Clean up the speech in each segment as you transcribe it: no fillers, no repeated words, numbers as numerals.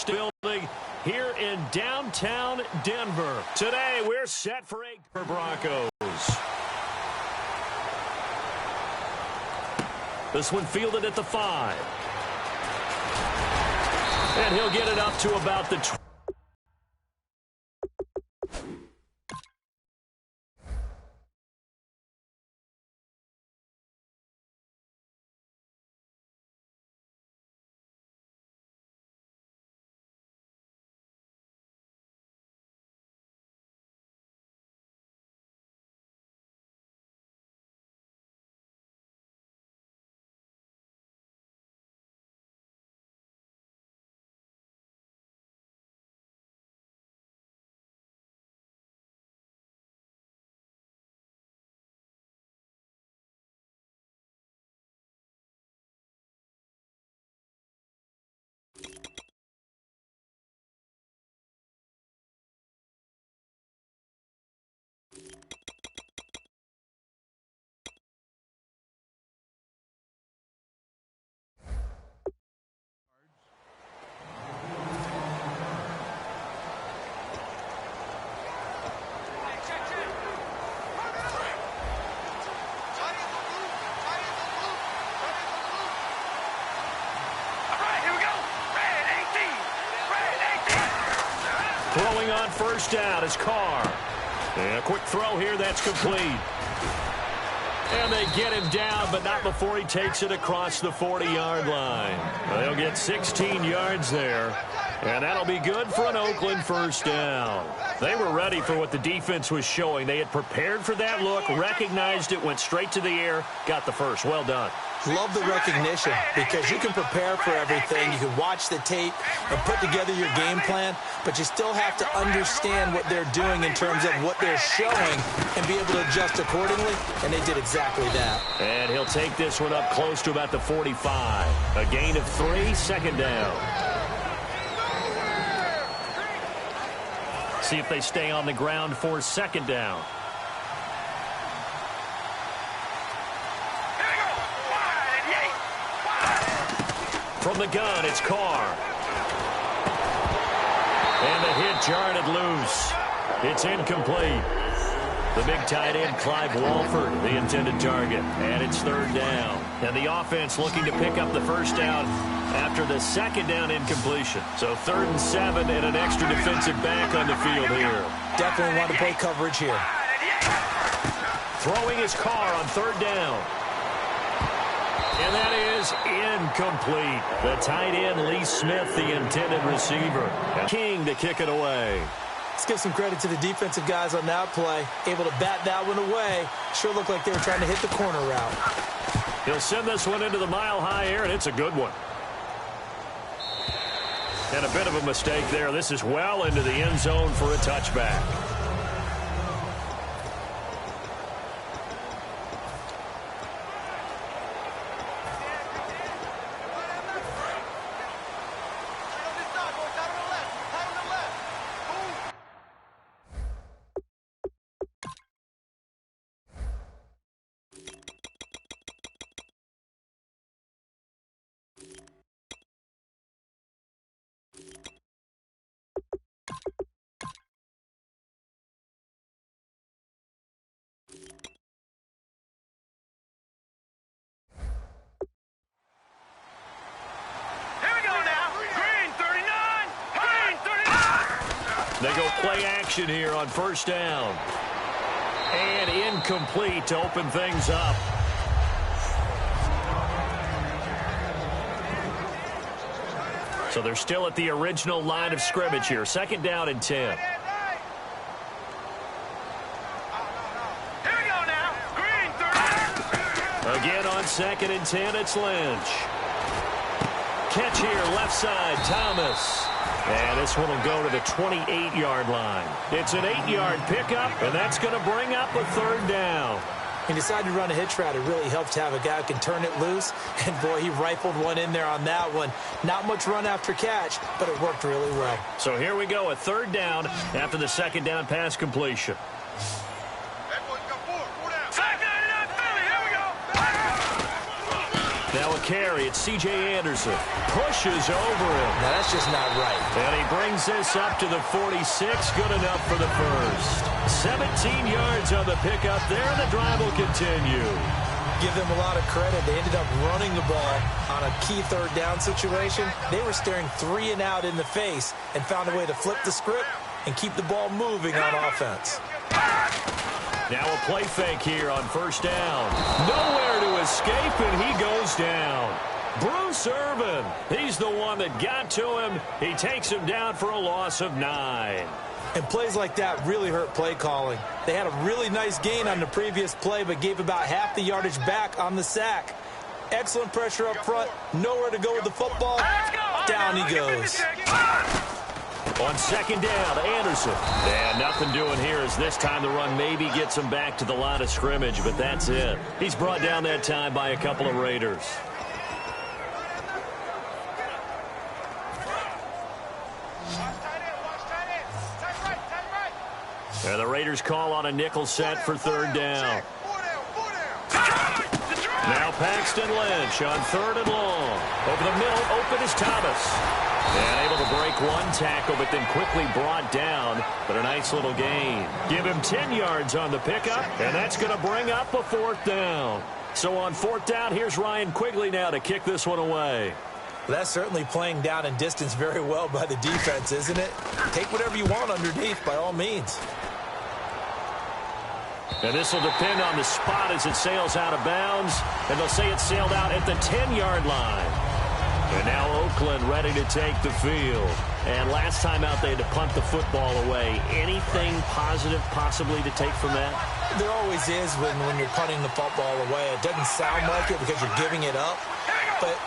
building here in downtown Denver. Today, we're set for a Broncos. This one fielded at the 5. And he'll get it up to about the 20. Throwing on first down is Carr. And a quick throw here that's complete. And they get him down, but not before he takes it across the 40-yard line. They'll get 16 yards there, and that'll be good for an Oakland first down. They were ready for what the defense was showing. They had prepared for that look, recognized it, went straight to the air, got the first. Well done. Love the recognition because you can prepare for everything. You can watch the tape and put together your game plan, but you still have to understand what they're doing in terms of what they're showing and be able to adjust accordingly, and they did exactly that. And he'll take this one up close to about the 45. A gain of 3, second down. See if they stay on the ground for second down. From the gun, it's Carr. And the hit jarred loose. It's incomplete. The big tight end, Clive Walford, the intended target. And it's third down. And the offense looking to pick up the first down after the second down incompletion. So 3rd and 7 and an extra defensive back on the field here. Definitely want to play coverage here. Throwing his Carr on third down. And that is incomplete. The tight end, Lee Smith, the intended receiver. King to kick it away. Let's give some credit to the defensive guys on that play. Able to bat that one away. Sure looked like they were trying to hit the corner route. He'll send this one into the mile-high air, and it's a good one. And a bit of a mistake there. This is well into the end zone for a touchback. They go play action here on first down. And incomplete to open things up. So they're still at the original line of scrimmage here. Second down and 10. Again on 2nd and 10, it's Lynch. Catch here, left side, Thomas. And this one will go to the 28-yard line. It's an 8-yard pickup, and that's going to bring up a third down. He decided to run a hitch route. It really helps to have a guy who can turn it loose. And, boy, he rifled one in there on that one. Not much run after catch, but it worked really well. So here we go, a third down after the second down pass completion. Now a carry. It's C.J. Anderson. Pushes over him. Now, that's just not right. And he brings this up to the 46. Good enough for the first. 17 yards on the pickup there, and the drive will continue. Give them a lot of credit. They ended up running the ball on a key third down situation. They were staring 3 and out in the face and found a way to flip the script and keep the ball moving on offense. Now a play fake here on first down. Nowhere to escape, and he goes down. Bruce Irvin, he's the one that got to him. He takes him down for a loss of 9. And plays like that really hurt play calling. They had a really nice gain on the previous play, but gave about half the yardage back on the sack. Excellent pressure up front. Nowhere to go with the football. Down he goes. On second down, Anderson. And nothing doing here as this time the run maybe gets him back to the line of scrimmage, but that's it. He's brought down that time by a couple of Raiders. And the Raiders call on a nickel set for third down. Now Paxton Lynch on third and long. Over the middle, open is Thomas. And able to break one tackle, but then quickly brought down. But a nice little gain. Give him 10 yards on the pickup, and that's going to bring up a fourth down. So on fourth down, here's Ryan Quigley now to kick this one away. Well, that's certainly playing down and distance very well by the defense, isn't it? Take whatever you want underneath, by all means. And this will depend on the spot as it sails out of bounds. And they'll say it sailed out at the 10-yard line. And now Oakland ready to take the field. And last time out they had to punt the football away. Anything positive possibly to take from that? There always is when you're punting the football away. It doesn't sound like it because you're giving it up. But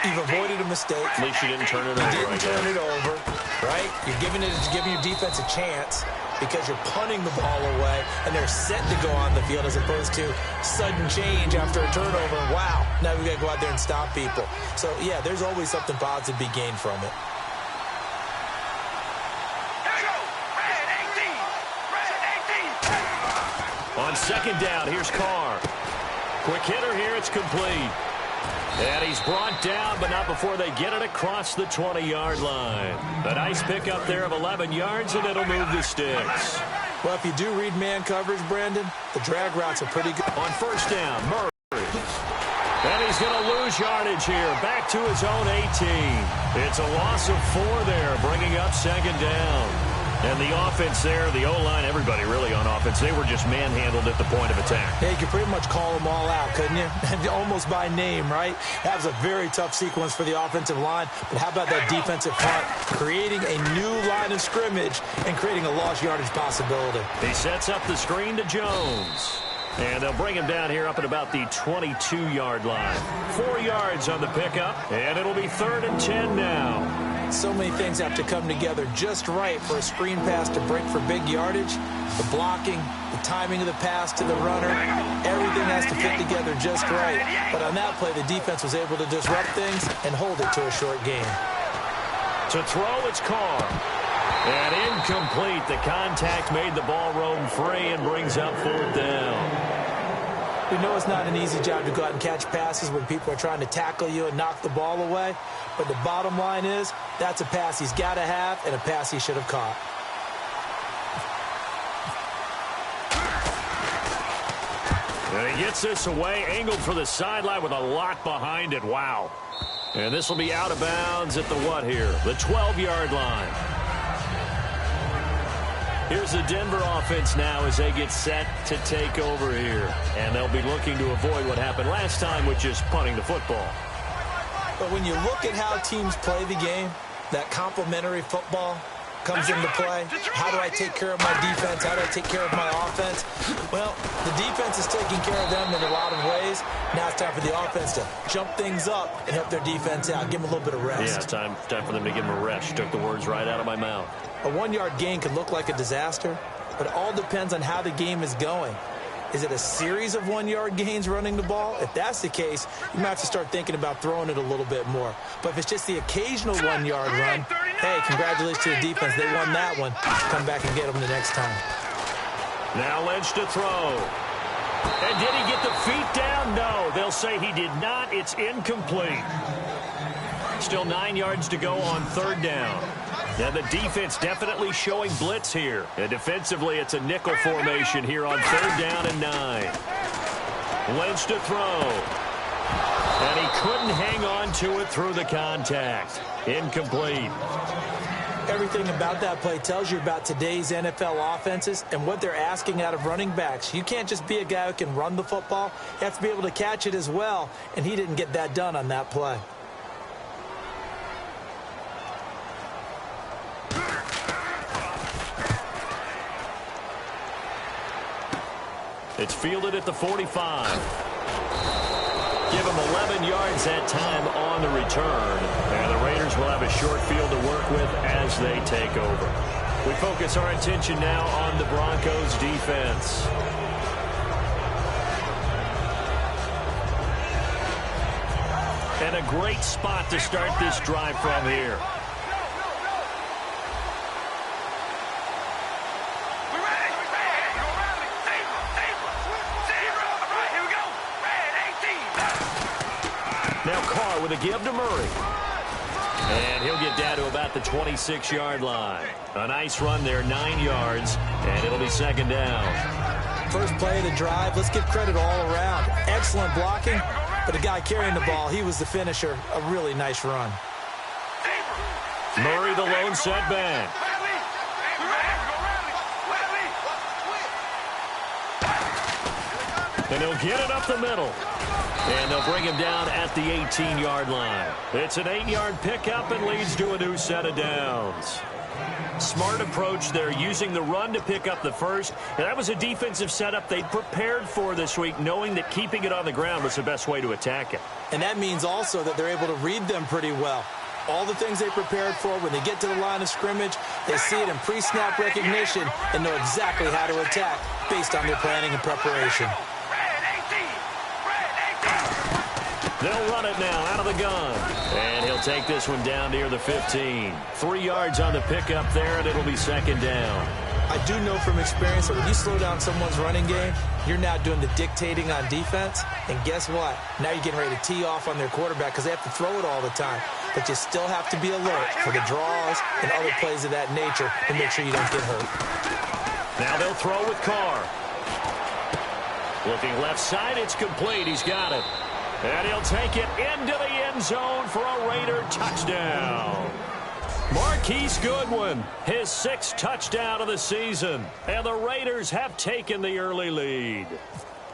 you've avoided a mistake. At least you didn't turn it over. You didn't turn it over, right? You're giving your defense a chance because you're punting the ball away, and they're set to go on the field as opposed to sudden change after a turnover. Wow, now we've got to go out there and stop people. So, yeah, there's always something positive to be gained from it. On second down, here's Carr. Quick hitter here, it's complete. And he's brought down, but not before they get it across the 20-yard line. A nice pickup there of 11 yards, and it'll move the sticks. Well, if you do read man coverage, Brandon, the drag routes are pretty good. On first down, Murray. And he's going to lose yardage here, back to his own 18. It's a loss of 4 there, bringing up second down. And the offense there, the O-line, everybody really on offense, they were just manhandled at the point of attack. Yeah, you could pretty much call them all out, couldn't you? Almost by name, right? That was a very tough sequence for the offensive line. But how about that defensive front creating a new line of scrimmage and creating a lost yardage possibility? He sets up the screen to Jones. And they'll bring him down here up at about the 22-yard line. 4 yards on the pickup, and it'll be 3rd and 10 now. So many things have to come together just right for a screen pass to break for big yardage. The blocking, the timing of the pass to the runner, everything has to fit together just right. But on that play, the defense was able to disrupt things and hold it to a short game. To throw, it's Carr. And incomplete. The contact made the ball roam free and brings up 4th down. We know it's not an easy job to go out and catch passes when people are trying to tackle you and knock the ball away. But the bottom line is, that's a pass he's got to have and a pass he should have caught. And he gets this away, angled for the sideline with a lot behind it. Wow. And this will be out of bounds at the what here? The 12-yard line. Here's the Denver offense now as they get set to take over here. And they'll be looking to avoid what happened last time, which is punting the football. But when you look at how teams play the game, that complementary football comes into play. How do I take care of my defense? How do I take care of my offense? Well, the defense is taking care of them in a lot of ways. Now it's time for the offense to jump things up and help their defense out. Give them a little bit of rest. Yeah, time for them to give them a rest. Took the words right out of my mouth. A 1-yard gain could look like a disaster, but it all depends on how the game is going. Is it a series of 1-yard gains running the ball? If that's the case, you might have to start thinking about throwing it a little bit more. But if it's just the occasional 1-yard run, hey, congratulations to the defense. They won that one. Come back and get them the next time. Now Lynch to throw. And did he get the feet down? No, they'll say he did not. It's incomplete. Still 9 yards to go on third down. Yeah, the defense definitely showing blitz here. And defensively, it's a nickel formation here on third down and 9. Lynch to throw. And he couldn't hang on to it through the contact. Incomplete. Everything about that play tells you about today's NFL offenses and what they're asking out of running backs. You can't just be a guy who can run the football. You have to be able to catch it as well, and he didn't get that done on that play. It's fielded at the 45. Give him 11 yards that time on the return. And the Raiders will have a short field to work with as they take over. We focus our attention now on the Broncos defense. And a great spot to start this drive from here. Now Carr with a give to Murray. And he'll get down to about the 26-yard line. A nice run there, 9 yards, and it'll be second down. First play of the drive, let's give credit all around. Excellent blocking, but the guy carrying the ball, he was the finisher. A really nice run. Murray the lone setback. And he'll get it up the middle. And they'll bring him down at the 18-yard line. It's an 8-yard pickup and leads to a new set of downs. Smart approach there, using the run to pick up the first. And that was a defensive setup they'd prepared for this week, knowing that keeping it on the ground was the best way to attack it. And that means also that they're able to read them pretty well. All the things they prepared for, when they get to the line of scrimmage, they see it in pre-snap recognition and know exactly how to attack based on their planning and preparation. They'll run it now out of the gun. And he'll take this one down near the 15. 3 yards on the pickup there, and it'll be second down. I do know from experience that when you slow down someone's running game, you're now doing the dictating on defense. And guess what? Now you're getting ready to tee off on their quarterback because they have to throw it all the time. But you still have to be alert for the draws and other plays of that nature to make sure you don't get hurt. Now they'll throw with Carr. Looking left side, it's complete. He's got it. And he'll take it into the end zone for a Raider touchdown. Marquise Goodwin, his 6th touchdown of the season. And the Raiders have taken the early lead.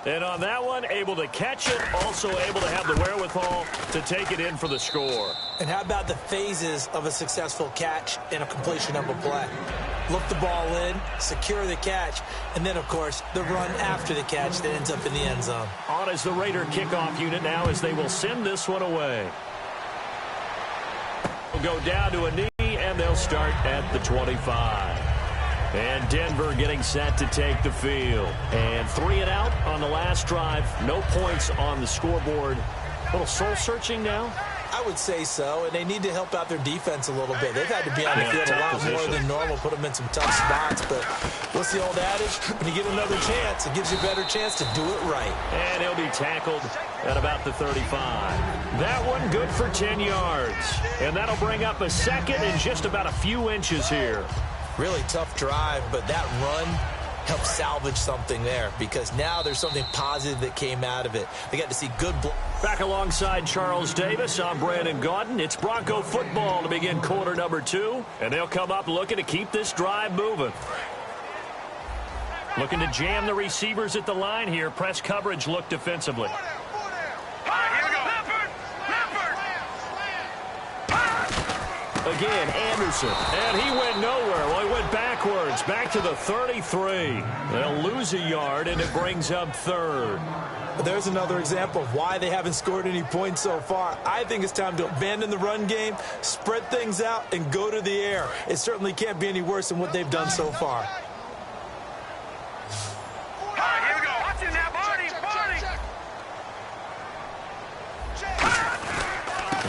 And on that one, able to catch it, also able to have the wherewithal to take it in for the score. And how about the phases of a successful catch and a completion of a play? Look the ball in, secure the catch, and then, of course, the run after the catch that ends up in the end zone. On is the Raider kickoff unit now as they will send this one away. They'll go down to a knee, and they'll start at the 25. And Denver getting set to take the field. And 3 and out on the last drive. No points on the scoreboard. A little soul-searching now? I would say so, and they need to help out their defense a little bit. They've had to be on the field a lot more than normal, put them in some tough spots. But what's the old adage? When you get another chance, it gives you a better chance to do it right. And he'll be tackled at about the 35. That one good for 10 yards. And that'll bring up a second and just about a few inches here. Really tough drive, but that run helped salvage something there because now there's something positive that came out of it. They got to see good Back alongside Charles Davis, I'm Brandon Gaudin. It's Bronco football to begin quarter number 2, and they'll come up looking to keep this drive moving. Looking to jam the receivers at the line here. Press coverage look defensively. Again, Anderson, and he went nowhere. Well, he went backwards, back to the 33. They'll lose a yard, and it brings up third. There's another example of why they haven't scored any points so far. I think it's time to abandon the run game, spread things out, and go to the air. It certainly can't be any worse than what they've done so far.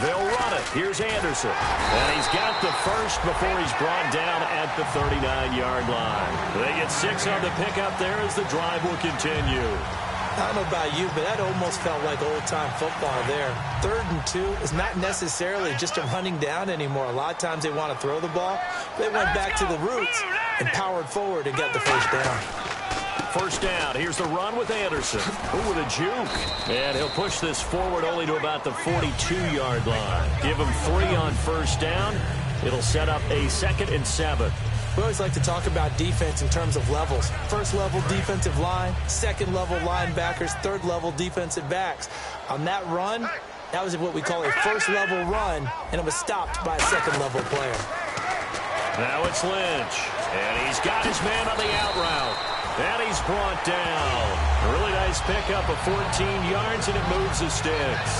They'll run it. Here's Anderson. And he's got the first before he's brought down at the 39-yard line. They get 6 on the pickup there as the drive will continue. I don't know about you, but that almost felt like old-time football there. 3rd and 2 is not necessarily just a running down anymore. A lot of times they want to throw the ball. They went back to the roots and powered forward and got the first down. First down. Here's the run with Anderson. Ooh, with a juke. And he'll push this forward only to about the 42-yard line. Give him 3 on first down. It'll set up a 2nd and 7. We always like to talk about defense in terms of levels. First level defensive line, second level linebackers, third level defensive backs. On that run, that was what we call a first level run, and it was stopped by a second level player. Now it's Lynch, and he's got his man on the out route. And he's brought down. A really nice pickup of 14 yards, and it moves the sticks.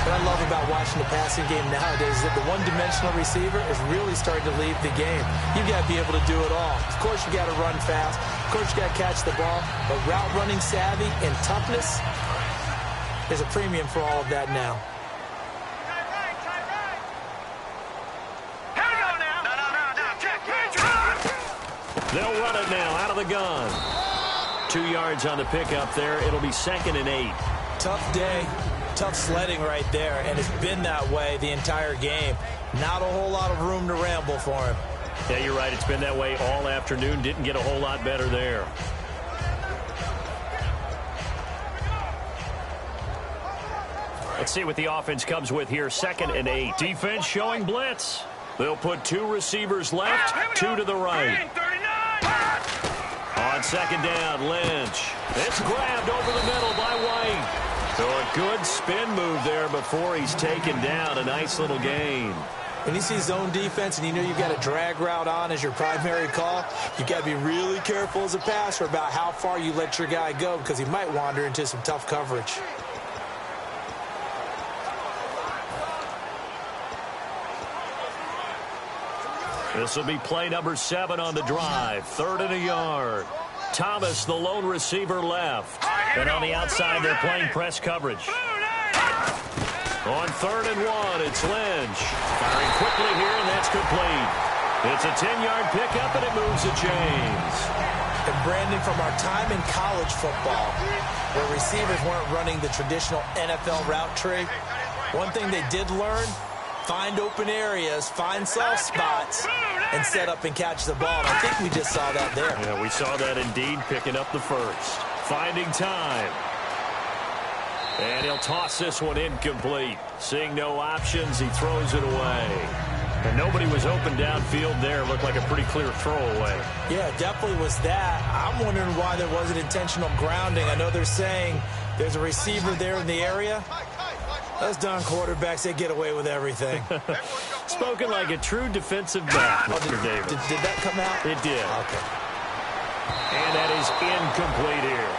What I love about watching the passing game nowadays is that the one-dimensional receiver is really starting to leave the game. You've got to be able to do it all. Of course, you got to run fast. Of course, you got to catch the ball. But route running savvy and toughness, there's a premium for all of that now. They'll run it now out of the gun. 2 yards on the pickup there. It'll be 2nd and 8. Tough day. Tough sledding right there, and it's been that way the entire game. Not a whole lot of room to ramble for him. Yeah, you're right. It's been that way all afternoon. Didn't get a whole lot better there. Let's see what the offense comes with here. 2nd and 8. Defense showing blitz. They'll put 2 receivers left, 2 to the right. On 2nd down, Lynch. It's grabbed over the middle by White. So a good spin move there before he's taken down. A nice little gain. When you see zone defense and you know you've got a drag route on as your primary call, you've got to be really careful as a passer about how far you let your guy go because he might wander into some tough coverage. This will be play number 7 on the drive. 3rd and a yard. Thomas, the lone receiver, left. And on the outside, they're playing press coverage. On 3rd and 1, it's Lynch. Firing quickly here, and that's complete. It's a 10-yard pickup, and it moves the chains. And Brandon, from our time in college football, where receivers weren't running the traditional NFL route tree, one thing they did learn, find open areas, find soft spots, and set up and catch the ball. And I think we just saw that there. Yeah, we saw that indeed, picking up the first. Finding time. And he'll toss this one incomplete. Seeing no options, he throws it away. And nobody was open downfield there. Looked like a pretty clear throwaway. Yeah, definitely was that. I'm wondering why there wasn't intentional grounding. I know they're saying there's a receiver there in the area. Those darn quarterbacks, they get away with everything. Spoken like a true defensive back, Mr. Davis. Did that come out? It did. Okay. And that is incomplete here.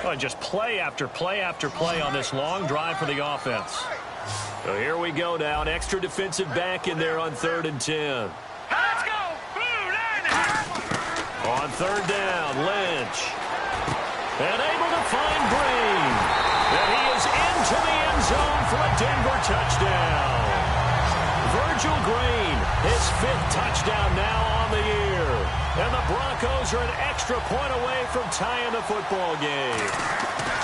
Oh, just play after play after play on this long drive for the offense. So here we go now. An extra defensive back in there on 3rd and 10. Let's go! On 3rd down, Lynch. And able to find Green. And he is into the end zone for a Denver touchdown. Virgil Green, his 5th touchdown now on the year. And the Broncos are an extra point away from tying the football game.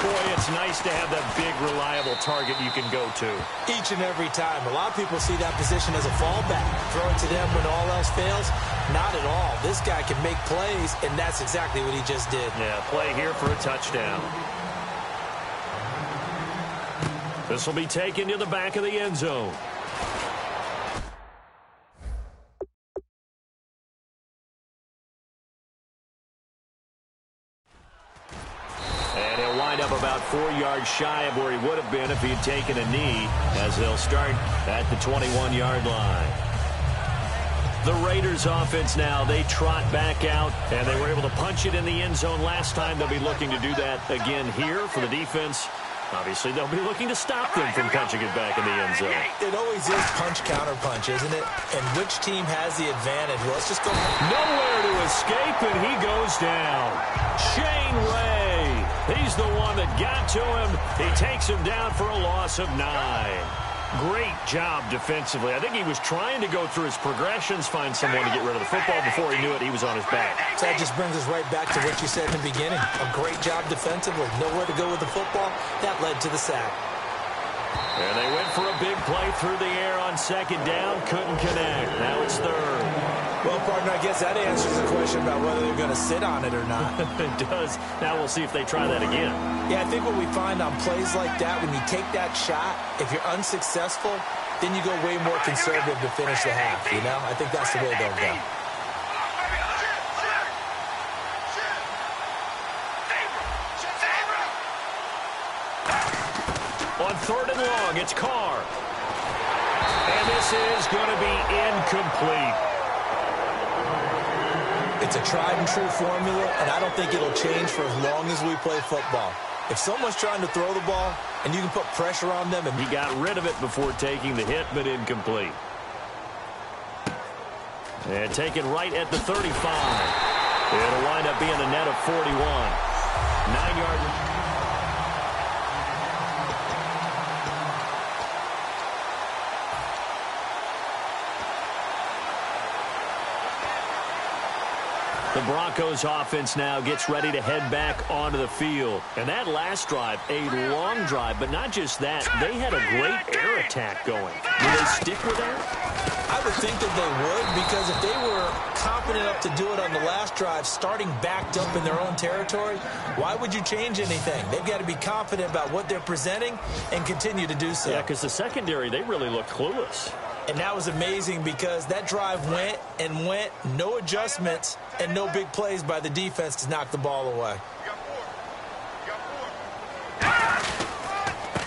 Boy, it's nice to have that big, reliable target you can go to. Each and every time. A lot of people see that position as a fallback. Throw it to them when all else fails. Not at all. This guy can make plays, and that's exactly what he just did. Yeah, play here for a touchdown. This will be taken to the back of the end zone. Up about 4 yards shy of where he would have been if he had taken a knee, as they'll start at the 21-yard line. The Raiders offense now, they trot back out, and they were able to punch it in the end zone last time. They'll be looking to do that again here for the defense. Obviously, they'll be looking to stop them from punching it back in the end zone. It always is punch-counter-punch, isn't it? And which team has the advantage? Well, let's just go. Nowhere to escape, and he goes down. Shane Ray. He's the one that got to him. He takes him down for a loss of 9. Great job defensively. I think he was trying to go through his progressions, find someone to get rid of the football. Before he knew it, he was on his back. So that just brings us right back to what you said in the beginning. A great job defensively. Nowhere to go with the football. That led to the sack. And they went for a big play through the air on second down. Couldn't connect. Now it's third. Well, partner, I guess that answers the question about whether they're going to sit on it or not. It does. Now we'll see if they try that again. Yeah, I think what we find on plays like that, when you take that shot, if you're unsuccessful, then you go way more conservative to finish the half, you know? I think that's the way they'll go. On third and long, it's Carr. And this is going to be incomplete. It's a tried-and-true formula, and I don't think it'll change for as long as we play football. If someone's trying to throw the ball and you can put pressure on them. He got rid of it before taking the hit, but incomplete. And taken right at the 35. It'll wind up being a net of 41. 9-yard. The Broncos offense now gets ready to head back onto the field. And that last drive, a long drive, but not just that. They had a great air attack going. Will they stick with that? I would think that they would, because if they were confident enough to do it on the last drive, starting backed up in their own territory, why would you change anything? They've got to be confident about what they're presenting and continue to do so. Yeah, because the secondary, they really looked clueless. And that was amazing because that drive went and went, no adjustments, and no big plays by the defense to knock the ball away.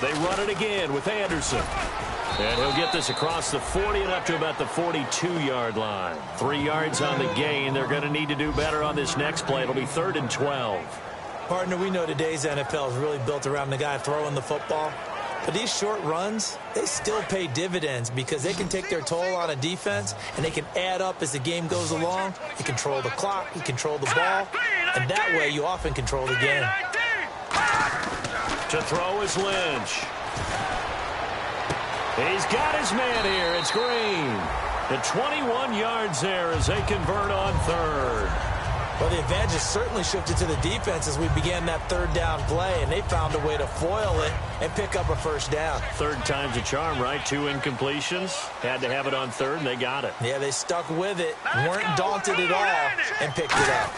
They run it again with Anderson. And he'll get this across the 40 and up to about the 42-yard line. 3 yards on the gain. They're going to need to do better on this next play. It'll be 3rd and 12. Partner, we know today's NFL is really built around the guy throwing the football. But these short runs, they still pay dividends because they can take their toll on a defense and they can add up as the game goes along. You control the clock, you control the ball, and that way you often control the game. To throw is Lynch. He's got his man here. It's Green. The 21 yards there as they convert on third. Well, the advantage certainly shifted to the defense as we began that third down play, and they found a way to foil it and pick up a first down. Third time's a charm, right? 2 incompletions. Had to have it on third, and they got it. Yeah, they stuck with it, weren't daunted at all, and picked it up.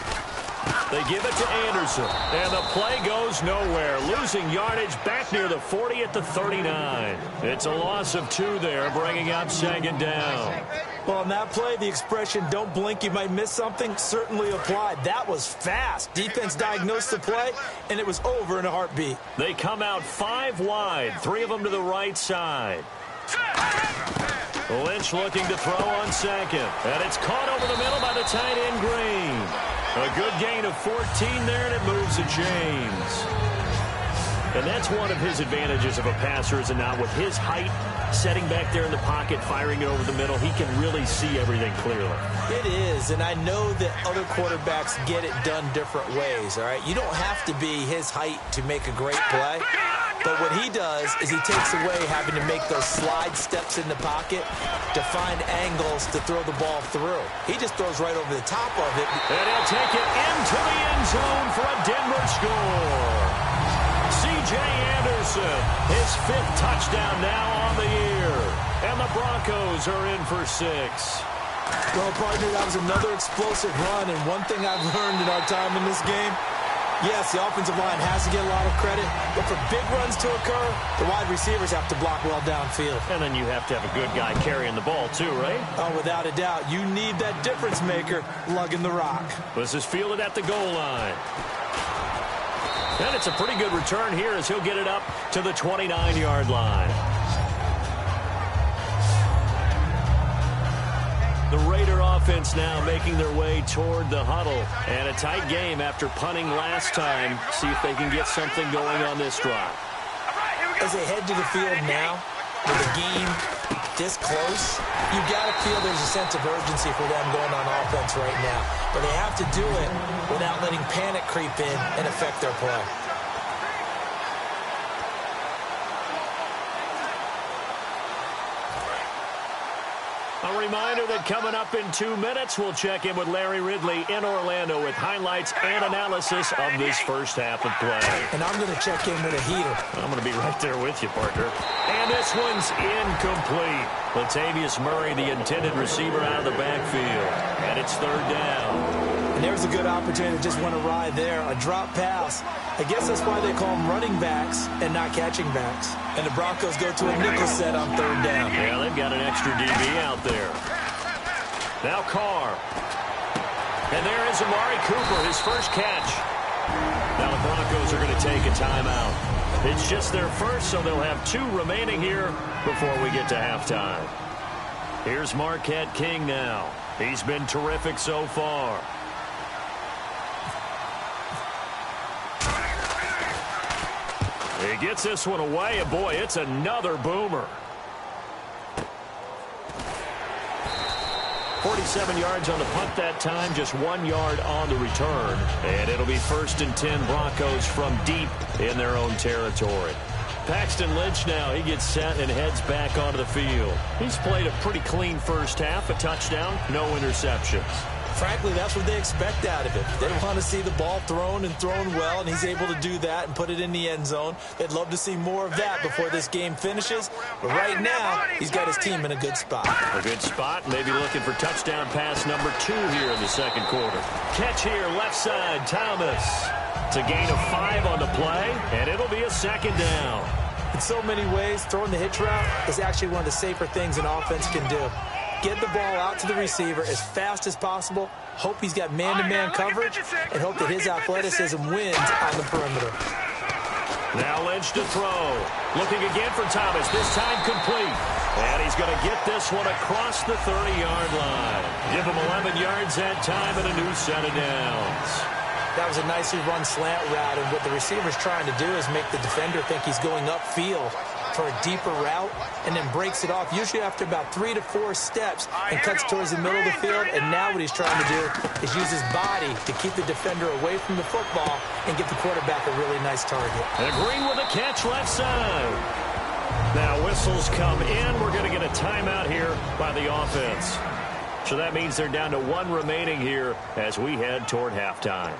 They give it to Anderson, and the play goes nowhere. Losing yardage back near the 40 at the 39. It's a loss of 2 there, bringing up second down. Well, on that play, the expression, don't blink, you might miss something, certainly applied. That was fast. Defense diagnosed the play, and it was over in a heartbeat. They come out 5 wide, 3 of them to the right side. Lynch looking to throw on second, and it's caught over the middle by the tight end Green. A good gain of 14 there, and it moves to James. And that's one of his advantages of a passer, is it not? With his height, setting back there in the pocket, firing it over the middle, he can really see everything clearly. It is, and I know that other quarterbacks get it done different ways, all right? You don't have to be his height to make a great play. But what he does is he takes away having to make those slide steps in the pocket to find angles to throw the ball through. He just throws right over the top of it. And he'll take it into the end zone for a Denver score. C.J. Anderson, his 5th touchdown now on the year. And the Broncos are in for 6. Well, partner, that was another explosive run. And one thing I've learned in our time in this game, yes, the offensive line has to get a lot of credit, but for big runs to occur, the wide receivers have to block well downfield. And then you have to have a good guy carrying the ball too, right? Oh, without a doubt. You need that difference maker lugging the rock. This is fielded at the goal line. And it's a pretty good return here as he'll get it up to the 29-yard line. The Raider offense now making their way toward the huddle. And a tight game after punting last time. See if they can get something going on this drive. as they head to the field now, with the game this close, you got to feel there's a sense of urgency for them going on offense right now. But they have to do it without letting panic creep in and affect their play. A reminder that coming up in 2 minutes, we'll check in with Larry Ridley in Orlando with highlights and analysis of this first half of play. And I'm going to check in with a heater. I'm going to be right there with you, partner. And this one's incomplete. Latavius Murray, the intended receiver, out of the backfield. And it's third down. And there's a good opportunity to just win a ride there. A drop pass. I guess that's why they call them running backs and not catching backs. And the Broncos go to a nickel set on third down. Yeah, they've got an extra DB out there. Now Carr. And there is Amari Cooper, his first catch. Now the Broncos are going to take a timeout. It's just their first, so they'll have 2 remaining here before we get to halftime. Here's Marquette King now. He's been terrific so far. He gets this one away, and boy, it's another boomer. 47 yards on the punt that time, just 1 yard on the return. And it'll be 1st and 10 Broncos from deep in their own territory. Paxton Lynch now, he gets set and heads back onto the field. He's played a pretty clean first half, a touchdown, no interceptions. Frankly, that's what they expect out of him. They want to see the ball thrown and thrown well, and he's able to do that and put it in the end zone. They'd love to see more of that before this game finishes. But right now, he's got his team in a good spot. A good spot, maybe looking for touchdown pass number 2 here in the second quarter. Catch here, left side, Thomas. It's a gain of 5 on the play, and it'll be a second down. In so many ways, throwing the hitch route is actually one of the safer things an offense can do. Get the ball out to the receiver as fast as possible, hope he's got man-to-man coverage, and hope that his athleticism wins on the perimeter. Now Lynch to throw. Looking again for Thomas, this time complete. And he's going to get this one across the 30-yard line. Give him 11 yards that time and a new set of downs. That was a nicely run slant route, and what the receiver's trying to do is make the defender think he's going upfield for a deeper route, and then breaks it off, usually after about 3 to 4 steps, and cuts towards the middle of the field. And now what he's trying to do is use his body to keep the defender away from the football and give the quarterback a really nice target. And Green with a catch left side. Now whistles come in. We're going to get a timeout here by the offense. So that means they're down to 1 remaining here as we head toward halftime.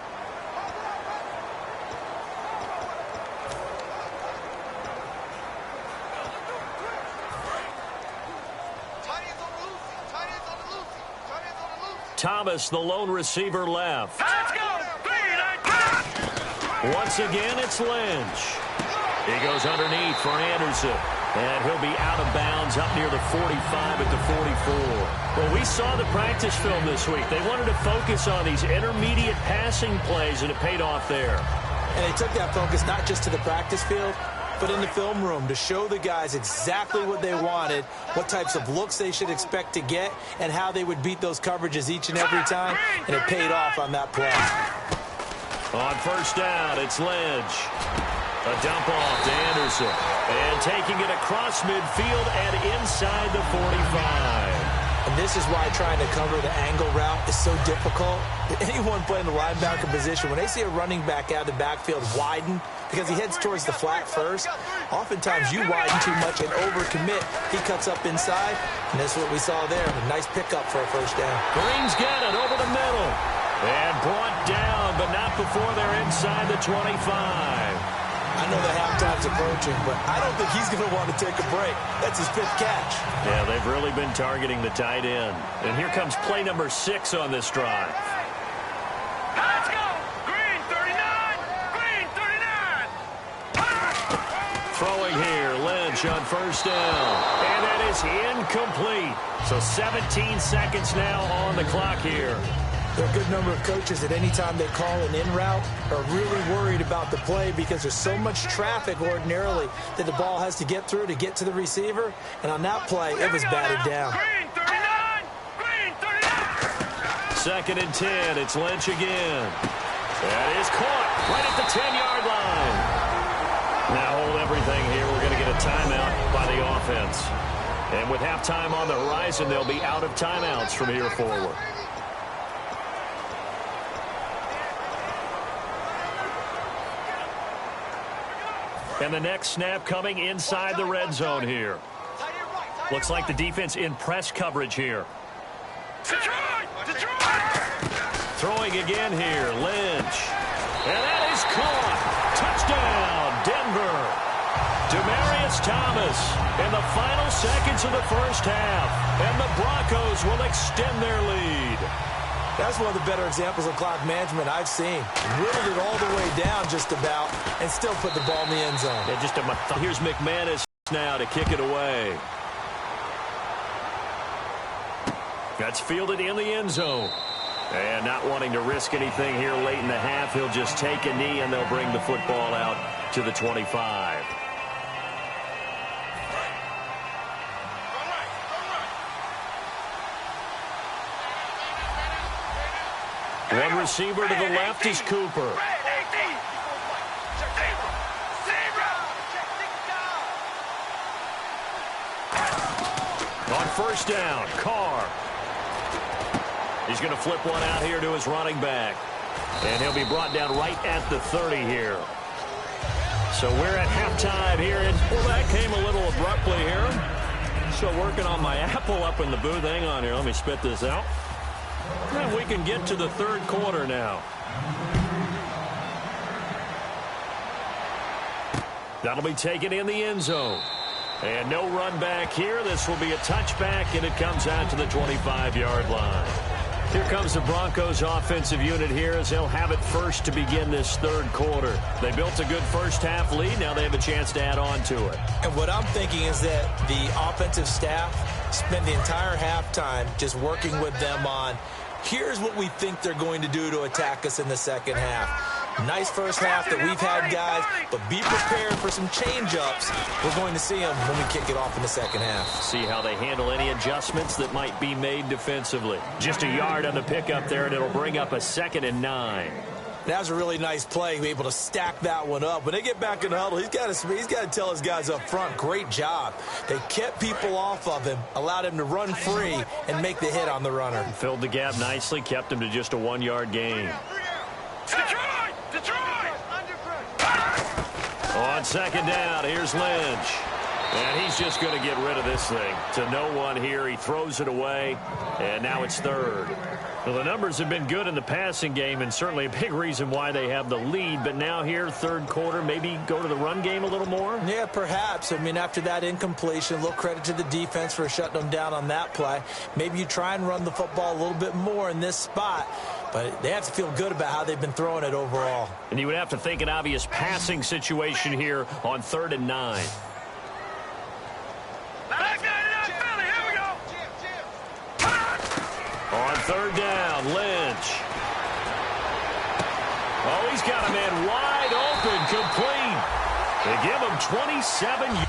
Thomas, the lone receiver, left. Let's go! Once again, it's Lynch. He goes underneath for Anderson. And he'll be out of bounds up near the 45 at the 44. Well, we saw the practice film this week. They wanted to focus on these intermediate passing plays, and it paid off there. And they took that focus not just to the practice field, but in the film room to show the guys exactly what they wanted, what types of looks they should expect to get, and how they would beat those coverages each and every time, and it paid off on that play. On first down, it's Lynch. A dump off to Anderson. And taking it across midfield and inside the 45. And this is why trying to cover the angle route is so difficult. Anyone playing the linebacker position, when they see a running back out of the backfield widen, because he heads towards the flat first, oftentimes you widen too much and overcommit. He cuts up inside, and that's what we saw there. A nice pickup for a first down. Green's got it over the middle. And brought down, but not before they're inside the 25. I know the halftime's approaching, but I don't think he's going to want to take a break. That's his 5th catch. Yeah, they've really been targeting the tight end. And here comes play number 6 on this drive. Let's go! Green 39! Green 39! Throwing here, Lynch on first down. And that is incomplete. So 17 seconds now on the clock here. There are a good number of coaches that any time they call an in route are really worried about the play because there's so much traffic ordinarily that the ball has to get through to get to the receiver. And on that play, it was batted down. Green 39! Green 39! 2nd and 10. It's Lynch again. That is caught right at the 10-yard line. Now hold everything here. We're going to a timeout by the offense. And with halftime on the horizon, they'll be out of timeouts from here forward. And the next snap coming inside the red zone here. Looks like the defense in press coverage here. Throwing again here, Lynch. And that is caught. Touchdown, Denver. Demaryius Thomas in the final seconds of the first half. And the Broncos will extend their lead. That's one of the better examples of clock management I've seen. Whittled it all the way down just about and still put the ball in the end zone. Yeah, here's McManus now to kick it away. That's fielded in the end zone. And not wanting to risk anything here late in the half, he'll just take a knee and they'll bring the football out to the 25. One receiver to the left is Cooper. On first down, Carr. He's going to flip one out here to his running back. And he'll be brought down right at the 30 here. So we're at halftime here. And well, that came a little abruptly here. So working on my apple up in the booth. Hang on here. Let me spit this out. And we can get to the third quarter now. That'll be taken in the end zone. And no run back here. This will be a touchback, and it comes out to the 25-yard line. Here comes the Broncos offensive unit here as they'll have it first to begin this third quarter. They built a good first half lead. Now they have a chance to add on to it. And what I'm thinking is that the offensive staff spent the entire halftime just working with them on, here's what we think they're going to do to attack us in the second half. Nice first half that we've had, guys, but be prepared for some change-ups. We're going to see them when we kick it off in the second half. See how they handle any adjustments that might be made defensively. Just a yard on the pickup there, and it'll bring up a 2nd and 9. That was a really nice play, able to stack that one up. When they get back in the huddle, he's got to tell his guys up front, great job. They kept people off of him, allowed him to run free and make the hit on the runner. Filled the gap nicely, kept him to just a 1-yard gain. On second down, here's Lynch. And he's just going to get rid of this thing. To no one here. He throws it away, and now it's third. Well, the numbers have been good in the passing game, and certainly a big reason why they have the lead. But now here, third quarter, maybe go to the run game a little more? Yeah, perhaps. I mean, after that incompletion, a little credit to the defense for shutting them down on that play. Maybe you try and run the football a little bit more in this spot. But they have to feel good about how they've been throwing it overall. And you would have to think an obvious passing situation here on 3rd and 9. On 3rd down, Lynch. Oh, he's got a man wide open, complete. They give him 27 yards.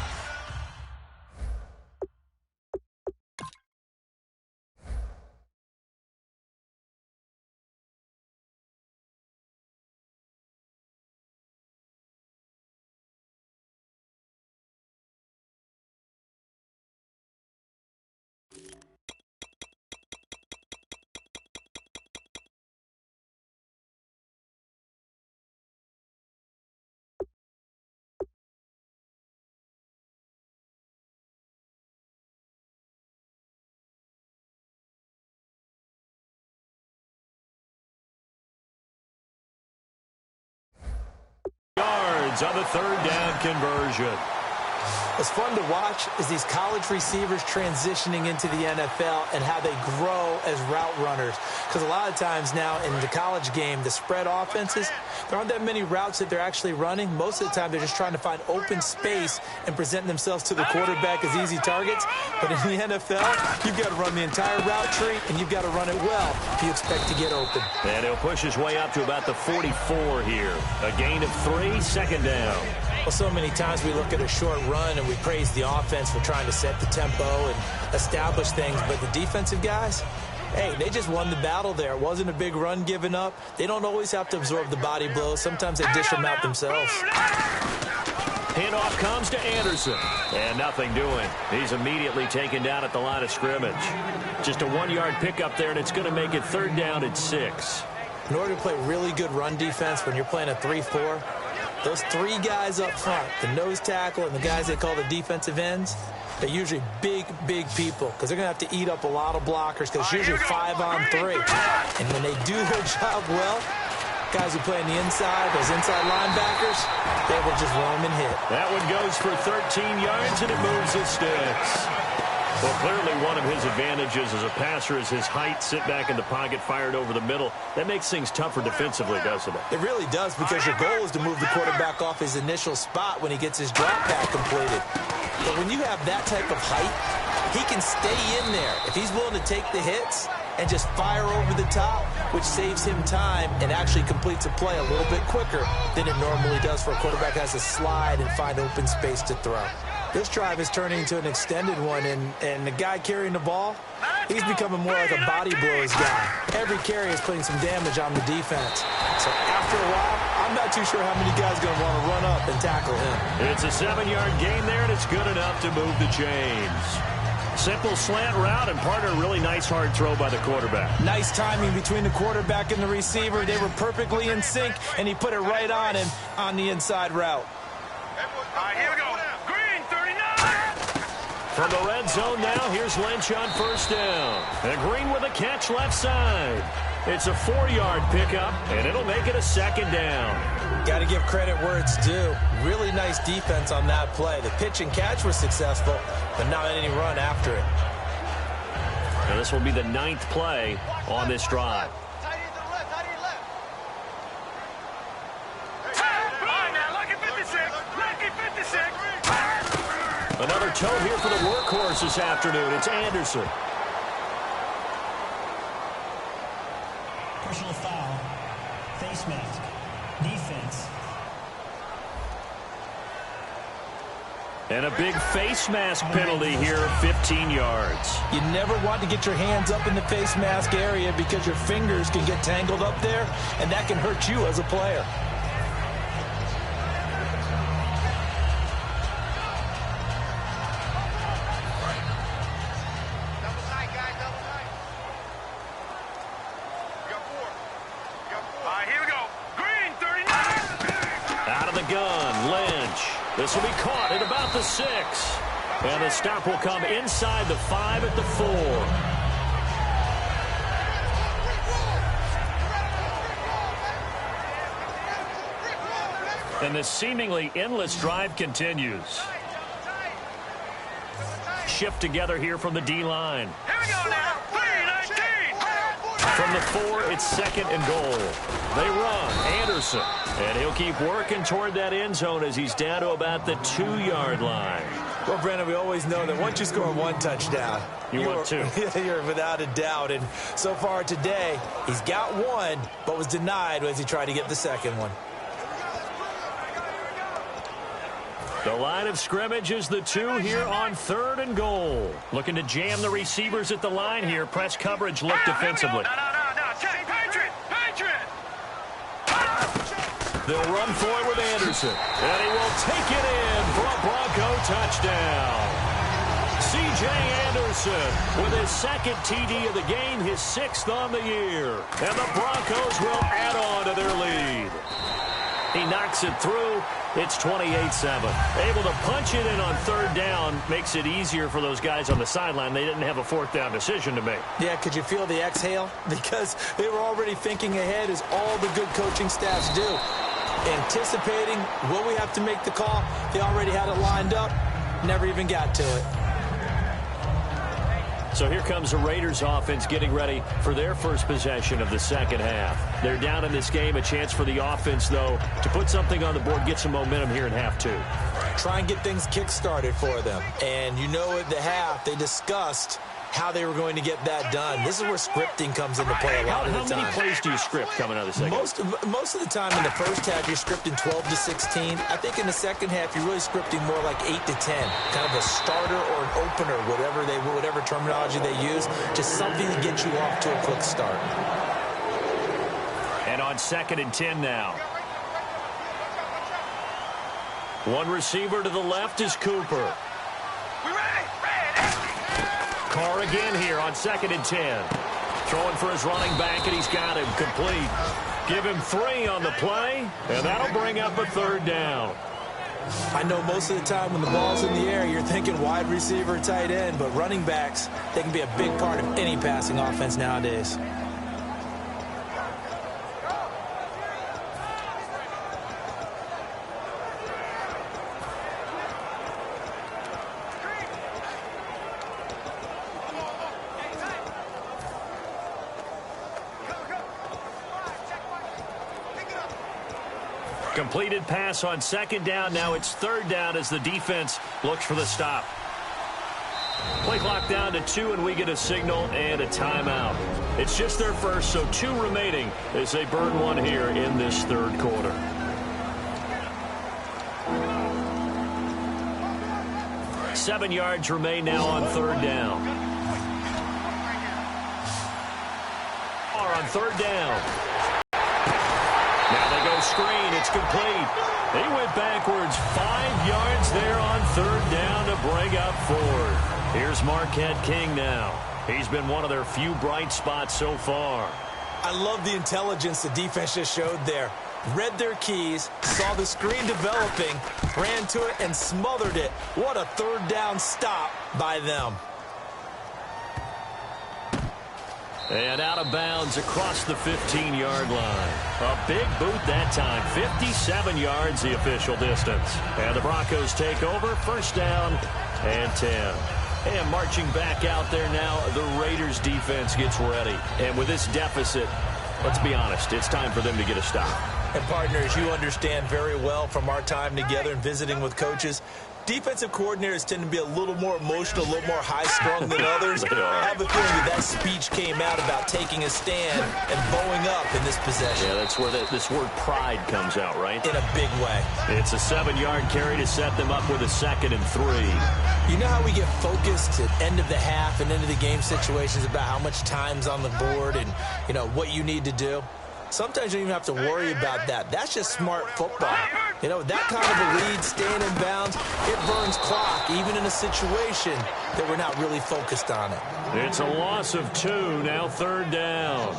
On the 3rd down conversion. What's fun to watch is these college receivers transitioning into the NFL and how they grow as route runners. Because a lot of times now in the college game, the spread offenses, there aren't that many routes that they're actually running. Most of the time, they're just trying to find open space and present themselves to the quarterback as easy targets. But in the NFL, you've got to run the entire route tree, and you've got to run it well if you expect to get open. And he'll push his way up to about the 44 here. A gain of 3, 2nd down. Well, so many times we look at a short run and we praise the offense for trying to set the tempo and establish things. But the defensive guys, hey, they just won the battle there. It wasn't a big run given up. They don't always have to absorb the body blows. Sometimes they dish them out themselves. Handoff comes to Anderson. And nothing doing. He's immediately taken down at the line of scrimmage. Just a 1-yard pickup there, and it's going to make it 3rd down and 6. In order to play really good run defense when you're playing a 3-4, those 3 guys up front, the nose tackle and the guys they call the defensive ends, they're usually big people because they're going to have to eat up a lot of blockers because it's usually 5-on-3. And when they do their job well, guys who play on the inside, those inside linebackers, they will just roam and hit. That one goes for 13 yards, and it moves the sticks. Well, clearly one of his advantages as a passer is his height, sit back in the pocket, fired over the middle. That makes things tougher defensively, doesn't it? It really does, because your goal is to move the quarterback off his initial spot when he gets his drop back completed. But when you have that type of height, he can stay in there. If he's willing to take the hits and just fire over the top, which saves him time and actually completes a play a little bit quicker than it normally does for a quarterback who has to slide and find open space to throw. This drive is turning into an extended one, and the guy carrying the ball, he's becoming more like a body blows guy. Every carry is putting some damage on the defense. So after a while, I'm not too sure how many guys are going to want to run up and tackle him. It's a 7-yard gain there, and it's good enough to move the chains. Simple slant route, and part of a really nice hard throw by the quarterback. Nice timing between the quarterback and the receiver. They were perfectly in sync, and he put it right on him on the inside route. All right, here we go. Green, 39. From the red zone now, here's Lynch on 1st down. And Green with a catch left side. It's a 4-yard pickup, and it'll make it a 2nd down. Got to give credit where it's due. Really nice defense on that play. The pitch and catch was successful, but not any run after it. Now this will be the 9th play on this drive. Another toe here for the workhorse this afternoon. It's Anderson. Personal foul. Face mask. Defense. And a big face mask penalty here, 15 yards. You never want to get your hands up in the face mask area because your fingers can get tangled up there, and that can hurt you as a player. This will be caught at about the 6. And the stop will come inside the 5 at the 4. And the seemingly endless drive continues. Shift together here from the D-line. Here we go now. 3-19. From the 4, it's 2nd and goal. They run. Anderson. And he'll keep working toward that end zone as he's down to about the 2-yard line. Well, Brandon, we always know that once you score 1 touchdown, you want 2. You're without a doubt. And so far today, he's got 1, but was denied as he tried to get the 2nd one. The line of scrimmage is the 2 here on 3rd and goal. Looking to jam the receivers at the line here. Press coverage look defensively. No. Patriot. They'll run for it with Anderson. And he will take it in for a Bronco touchdown. C.J. Anderson with his 2nd TD of the game, his 6th on the year. And the Broncos will add on to their lead. He knocks it through. It's 28-7. Able to punch it in on 3rd down makes it easier for those guys on the sideline. They didn't have a 4th down decision to make. Yeah, could you feel the exhale? Because they were already thinking ahead, as all the good coaching staffs do. Anticipating, will we have to make the call? They already had it lined up. Never even got to it. So here comes the Raiders offense getting ready for their first possession of the 2nd half. They're down in this game. A chance for the offense, though, to put something on the board, get some momentum here in half 2. Try and get things kick-started for them. And you know at the half, they discussed how they were going to get that done. This is where scripting comes into play a lot of the time. How many plays do you script coming out of the second? Most of the time in the first half, you're scripting 12 to 16. I think in the second half, you're really scripting more like 8 to 10. Kind of a starter or an opener, whatever terminology they use. Just something to get you off to a quick start. And on 2nd and 10 now. One receiver to the left is Cooper. We ready? Carr again here on 2nd and 10. Throwing for his running back, and he's got him complete. Give him 3 on the play, and that'll bring up a 3rd down. I know most of the time when the ball's in the air, you're thinking wide receiver, tight end, but running backs, they can be a big part of any passing offense nowadays. Completed pass on 2nd down. Now it's 3rd down as the defense looks for the stop. Play clock down to 2, and we get a signal and a timeout. It's just their first, so 2 remaining as they burn one here in this 3rd quarter. Seven yards remain now on 3rd down. On 3rd down. Now they go screen. It's complete. He went backwards 5 yards there on 3rd down to bring up 4. Here's Marquette King now. He's been one of their few bright spots so far. I love the intelligence the defense just showed there. Read their keys, saw the screen developing, ran to it, and smothered it. What a 3rd down stop by them. And out of bounds across the 15-yard line. A big boot that time. 57 yards the official distance. And the Broncos take over. 1st down and 10. And marching back out there now, the Raiders defense gets ready. And with this deficit, let's be honest, it's time for them to get a stop. And partners, you understand very well from our time together and visiting with coaches, defensive coordinators tend to be a little more emotional, a little more high-strung than others. I have a feeling that speech came out about taking a stand and bowing up in this possession. Yeah, that's where this word pride comes out, right? In a big way. It's a 7-yard carry to set them up with a 2nd and 3. You know how we get focused at end of the half and end of the game situations about how much time's on the board and, you know, what you need to do? Sometimes you don't even have to worry about that. That's just smart football. You know, that kind of a lead, staying in bounds, it burns clock, even in a situation that we're not really focused on it. It's a loss of 2, now 3rd down.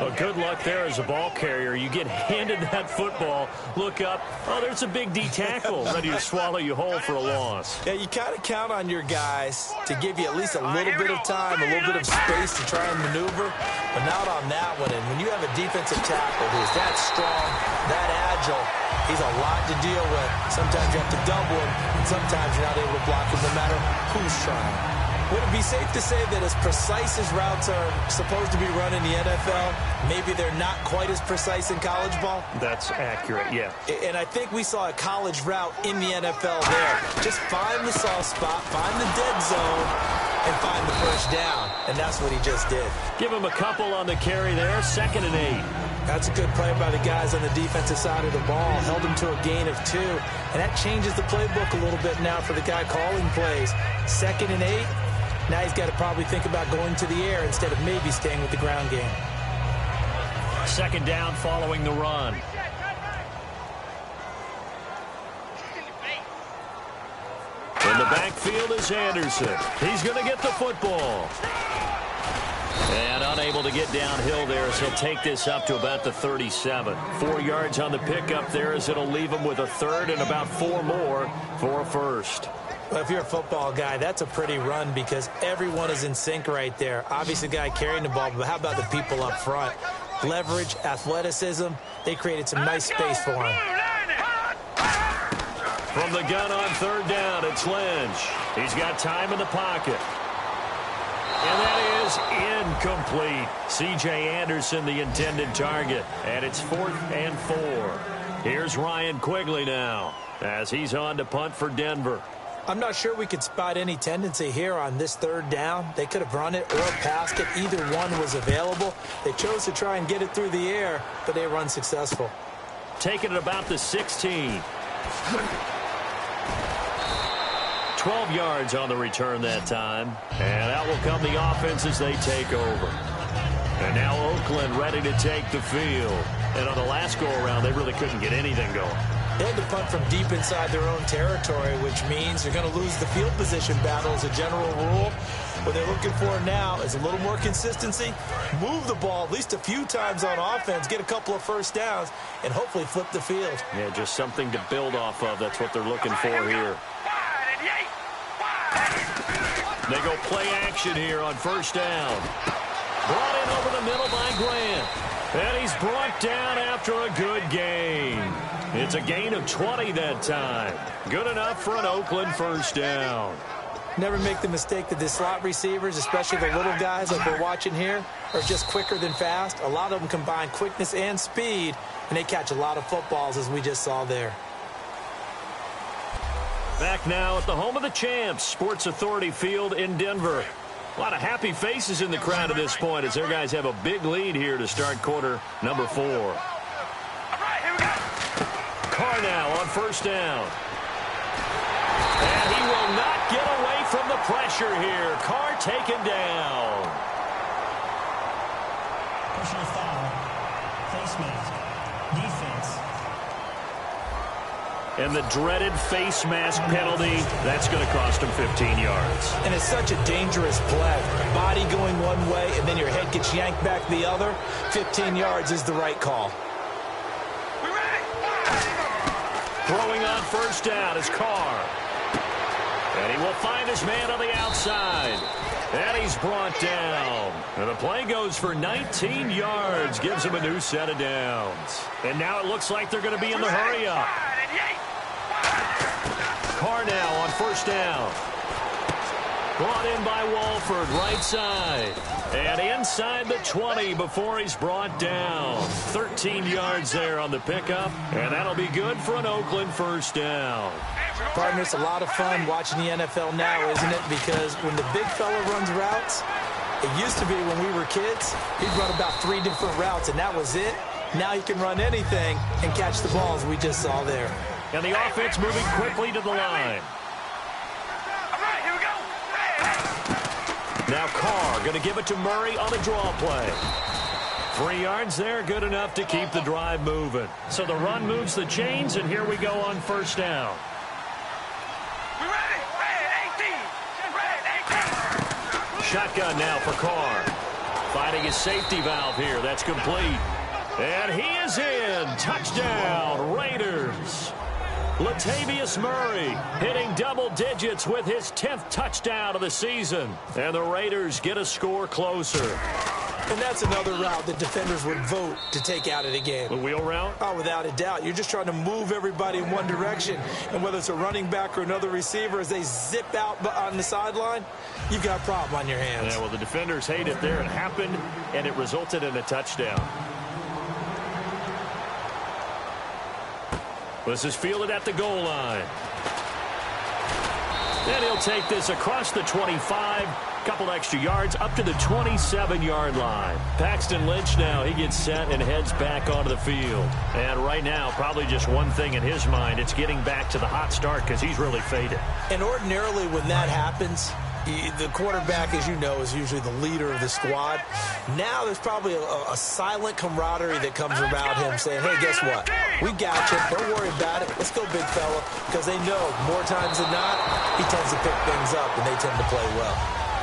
Well, good luck there as a ball carrier. You get handed that football, look up, oh, there's a big D tackle ready to swallow you whole for a loss. Yeah, you kind of count on your guys to give you at least a little bit of time, a little bit of space to try and maneuver, but not on that one. And when you have a defensive tackle who's that strong, that agile, he's a lot to deal with. Sometimes you have to double him, and sometimes you're not able to block him no matter who's trying. Would it be safe to say that as precise as routes are supposed to be run in the NFL, maybe they're not quite as precise in college ball? That's accurate, yeah. And I think we saw a college route in the NFL there. Just find the soft spot, find the dead zone, and find the 1st down. And that's what he just did. Give him a couple on the carry there, 2nd and 8. That's a good play by the guys on the defensive side of the ball. Held him to a gain of 2. And that changes the playbook a little bit now for the guy calling plays. 2nd and 8. Now he's got to probably think about going to the air instead of maybe staying with the ground game. 2nd down following the run. In the backfield is Anderson. He's going to get the football. And unable to get downhill there as he'll take this up to about the 37. 4 yards on the pickup there as it'll leave him with a 3rd and about 4 more for a 1st. Well, if you're a football guy, that's a pretty run because everyone is in sync right there. Obviously, the guy carrying the ball, but how about the people up front? Leverage, athleticism, they created some nice space for him. From the gun on 3rd down, it's Lynch. He's got time in the pocket. And that is incomplete. C.J. Anderson, the intended target. And it's 4th and 4. Here's Ryan Quigley now as he's on to punt for Denver. I'm not sure we could spot any tendency here on this 3rd down. They could have run it or passed it. Either one was available. They chose to try and get it through the air, but they were unsuccessful. Taking it about the 16. 12 yards on the return that time. And out will come the offense as they take over. And now Oakland ready to take the field. And on the last go-around, they really couldn't get anything going. They had to punt from deep inside their own territory, which means you're going to lose the field position battle as a general rule. What they're looking for now is a little more consistency, move the ball at least a few times on offense, get a couple of first downs, and hopefully flip the field. Yeah, just something to build off of. That's what they're looking for here. They go play action here on first down. Brought in over the middle by Grant. And he's brought down after a good gain. It's a gain of 20 that time. Good enough for an Oakland first down. Never make the mistake that the slot receivers, especially the little guys like we're watching here, are just quicker than fast. A lot of them combine quickness and speed, and they catch a lot of footballs, as we just saw there. Back now at the home of the champs, Sports Authority Field in Denver. A lot of happy faces in the crowd at this point as their guys have a big lead here to start quarter number 4. Carr now on first down. And he will not get away from the pressure here. Carr taken down. Personal foul. Face mask. Defense. And the dreaded face mask penalty, that's going to cost him 15 yards. And it's such a dangerous play. Body going one way, and then your head gets yanked back the other. 15 yards is the right call. Throwing on first down is Carr. And he will find his man on the outside. And he's brought down. And the play goes for 19 yards. Gives him a new set of downs. And now it looks like they're going to be in the hurry-up. Carr now on first down. Brought in by Walford, right side. And inside the 20 before he's brought down. 13 yards there on the pickup. And that'll be good for an Oakland first down. Partner, it's a lot of fun watching the NFL now, isn't it? Because when the big fella runs routes, it used to be when we were kids, he'd run about 3 different routes, and that was it. Now he can run anything and catch the balls we just saw there. And the offense moving quickly to the line. Now Carr going to give it to Murray on a draw play. 3 yards there, good enough to keep the drive moving. So the run moves the chains, and here we go on first down. Shotgun now for Carr. Finding his safety valve here. That's complete. And he is in. Touchdown, Raiders. Latavius Murray hitting double digits with his 10th touchdown of the season. And the Raiders get a score closer. And that's another route that defenders would vote to take out of the game. The wheel route? Oh, without a doubt. You're just trying to move everybody in one direction. And whether it's a running back or another receiver, as they zip out on the sideline, you've got a problem on your hands. Yeah, well, the defenders hate it there. It happened, and it resulted in a touchdown. This is fielded at the goal line. And he'll take this across the 25. Couple extra yards up to the 27-yard line. Paxton Lynch now, he gets set and heads back onto the field. And right now, probably just one thing in his mind, it's getting back to the hot start because he's really faded. And ordinarily when that happens, the quarterback, as you know, is usually the leader of the squad. Now there's probably a silent camaraderie that comes around him saying, hey, guess what? We got you. Don't worry about it. Let's go, big fella. Because they know more times than not, he tends to pick things up, and they tend to play well.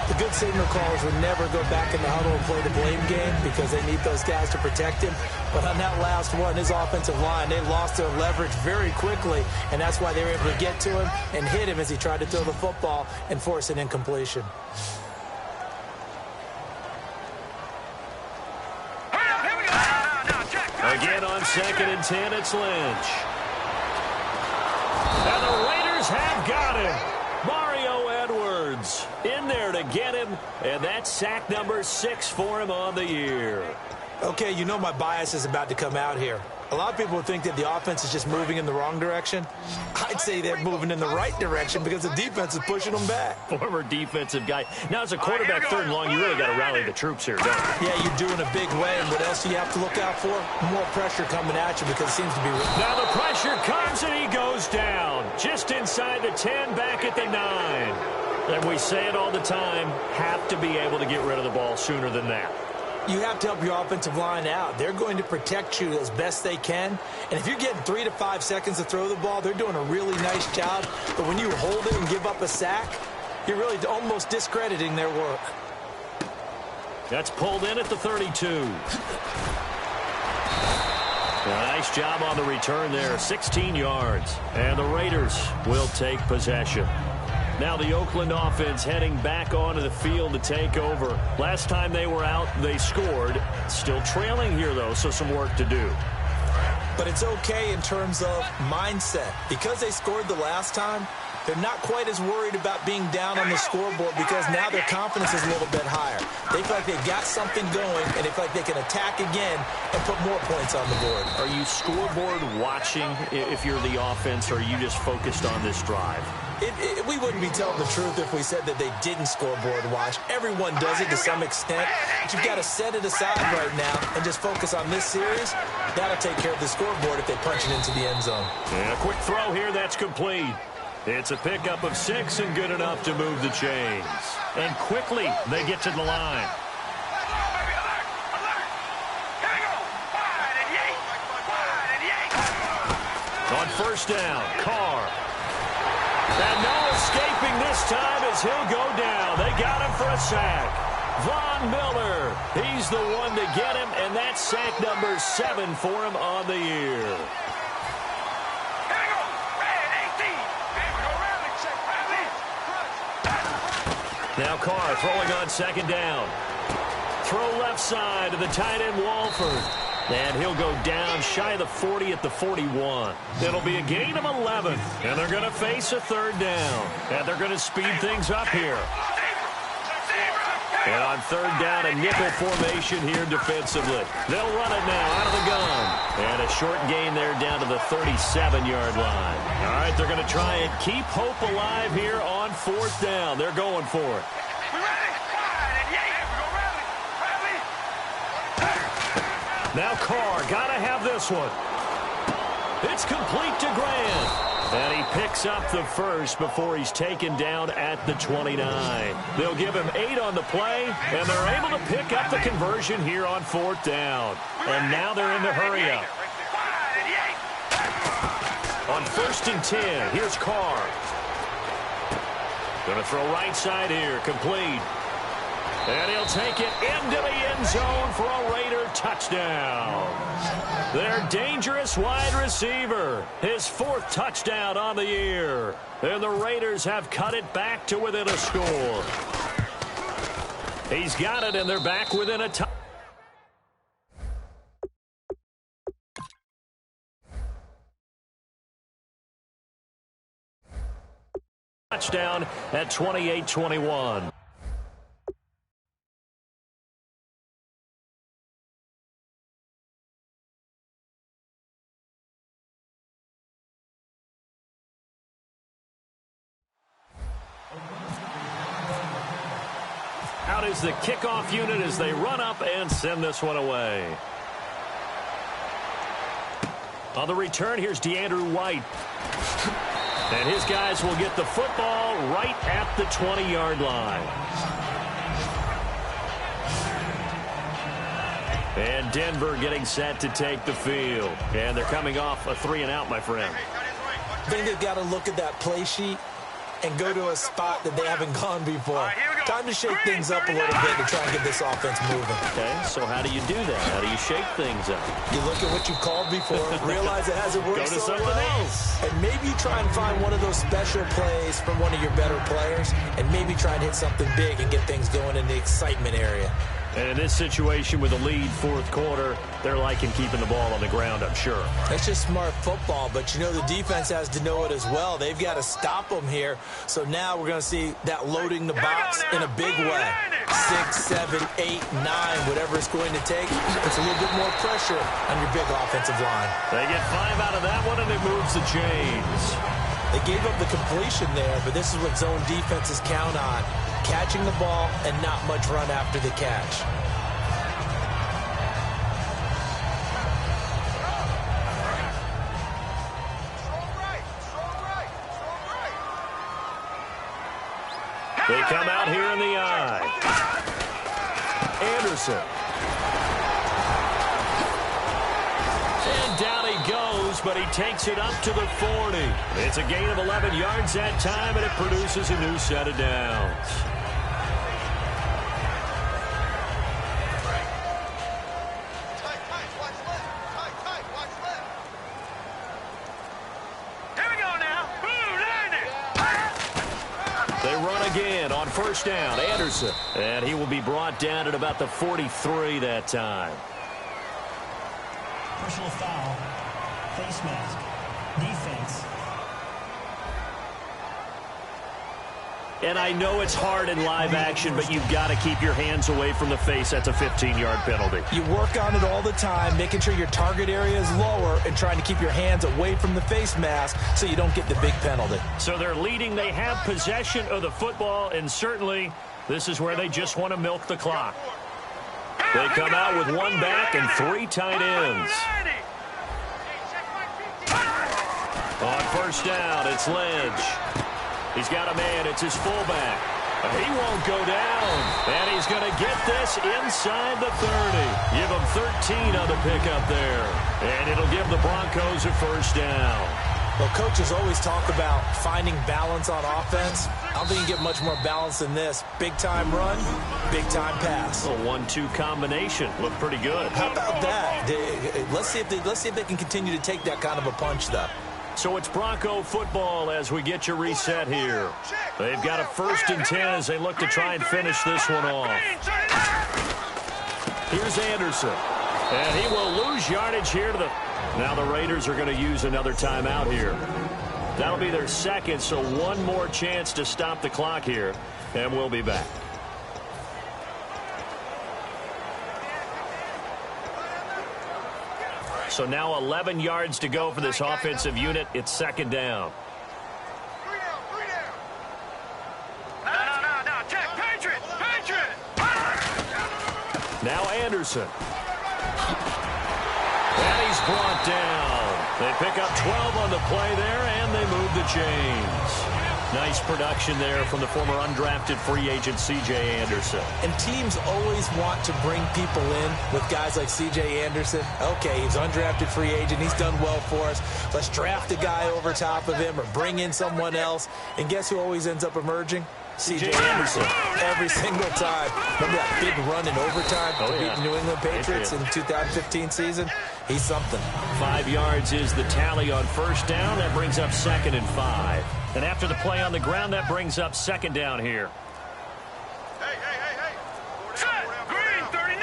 The good signal callers would never go back in the huddle and play the blame game because they need those guys to protect him. But on that last one, his offensive line, they lost their leverage very quickly, and that's why they were able to get to him and hit him as he tried to throw the football and force an incompletion. Again on 2nd and 10, it's Lynch. And the Raiders have got him. Mario Edwards in there to get him, and that's sack number 6 for him on the year. Okay, you know my bias is about to come out here. A lot of people would think that the offense is just moving in the wrong direction. I'd say they're moving in the right direction because the defense is pushing them back. Former defensive guy. Now, as a quarterback, 3rd and long, you really got to rally the troops here, don't you? Yeah, you're doing a big way, and what else do you have to look out for? More pressure coming at you because it seems to be... Now the pressure comes, and he goes down. Just inside the 10, back at the 9. And we say it all the time, have to be able to get rid of the ball sooner than that. You have to help your offensive line out. They're going to protect you as best they can. And if you're getting 3 to 5 seconds to throw the ball, they're doing a really nice job. But when you hold it and give up a sack, you're really almost discrediting their work. That's pulled in at the 32. Nice job on the return there, 16 yards. And the Raiders will take possession. Now the Oakland offense heading back onto the field to take over. Last time they were out, they scored. Still trailing here, though, so some work to do. But it's okay in terms of mindset. Because they scored the last time, they're not quite as worried about being down on the scoreboard because now their confidence is a little bit higher. They feel like they've got something going, and they feel like they can attack again and put more points on the board. Are you scoreboard watching if you're the offense, or are you just focused on this drive? We wouldn't be telling the truth if we said that they didn't scoreboard watch. Everyone does it to some extent. But you've got to set it aside right now and just focus on this series. That'll take care of the scoreboard if they punch it into the end zone. And a quick throw here, that's complete. It's a pickup of 6 and good enough to move the chains. And quickly, they get to the line. On first down, Carr. And no escaping this time as he'll go down. They got him for a sack. Von Miller, he's the one to get him, and that's sack number 7 for him on the year. Now Carr throwing on second down. Throw left side to the tight end Walford. And he'll go down shy of the 40 at the 41. It'll be a gain of 11. And they're going to face a third down. And they're going to speed things up here. And on third down, a nickel formation here defensively. They'll run it now out of the gun. And a short gain there down to the 37-yard line. All right, they're going to try and keep hope alive here on fourth down. They're going for it. Now Carr, got to have this one. It's complete to Grant. And he picks up the first before he's taken down at the 29. They'll give him 8 on the play, and they're able to pick up the conversion here on fourth down. And now they're in the hurry-up. On first and 10, here's Carr. Going to throw right side here, complete. And he'll take it into the end zone for a Raider touchdown. Their dangerous wide receiver, his 4th touchdown on the year. And the Raiders have cut it back to within a score. He's got it, and they're back within a touchdown at 28-21. Out is the kickoff unit as they run up and send this one away. On the return, here's DeAndrew White. And his guys will get the football right at the 20-yard line. And Denver getting set to take the field. And they're coming off a 3-and-out, my friend. I think they've got to look at that play sheet and go to a spot that they haven't gone before. Time to shake things up a little bit to try and get this offense moving. Okay, so how do you do that? How do you shake things up? You look at what you called before, realize it hasn't worked Go to so something well, else. and maybe try and find one of those special plays from one of your better players, and maybe try and hit something big and get things going in the excitement area. And in this situation with a lead fourth quarter, they're liking keeping the ball on the ground, I'm sure. That's just smart football, but you know the defense has to know it as well. They've got to stop them here. So now we're going to see that loading the box in a big way. 6, 7, 8, 9, whatever it's going to take. It's a little bit more pressure on your big offensive line. They get 5 out of that one, and it moves the chains. They gave up the completion there, but this is what zone defenses count on. Catching the ball and not much run after the catch. They come out here in the eye. Anderson. And down he goes, but he takes it up to the 40. It's a gain of 11 yards that time, and it produces a new set of downs. They run again on first down. Anderson. And he will be brought down at about the 43 that time. Personal foul. Face mask. Defense. And I know it's hard in live action, but you've got to keep your hands away from the face. That's a 15-yard penalty. You work on it all the time, making sure your target area is lower and trying to keep your hands away from the face mask so you don't get the big penalty. So they're leading. They have possession of the football, and certainly this is where they just want to milk the clock. They come out with one back and 3 tight ends. On first down, it's Lynch. He's got a man. It's his fullback. He won't go down. And he's going to get this inside the 30. Give him 13 on the pickup there. And it'll give the Broncos a first down. Well, coaches always talk about finding balance on offense. I don't think you get much more balance than this. Big-time run, big-time pass. A 1-2 combination. Looked pretty good. How about that? Let's see if they can continue to take that kind of a punch, though. So it's Bronco football as we get you reset here. They've got a 1st and 10 as they look to try and finish this one off. Here's Anderson. And he will lose yardage here to the... Now the Raiders are going to use another timeout here. That'll be their second, so one more chance to stop the clock here. And we'll be back. So now 11 yards to go for this offensive unit. It's 2nd down. No. Check. Patriot. Now Anderson. And he's brought down. They pick up 12 on the play there, and they move the chains. Nice production there from the former undrafted free agent C.J. Anderson. And teams always want to bring people in with guys like C.J. Anderson. Okay, he's undrafted free agent. He's done well for us. Let's draft a guy over top of him or bring in someone else. And guess who always ends up emerging? C.J. Anderson. Every single time. Remember that big run in overtime to beat the New England Patriots in 2015 season? He's something. 5 yards is the tally on first down. That brings up 2nd and 5. And after the play on the ground, that brings up 2nd down here. Hey. Green 39.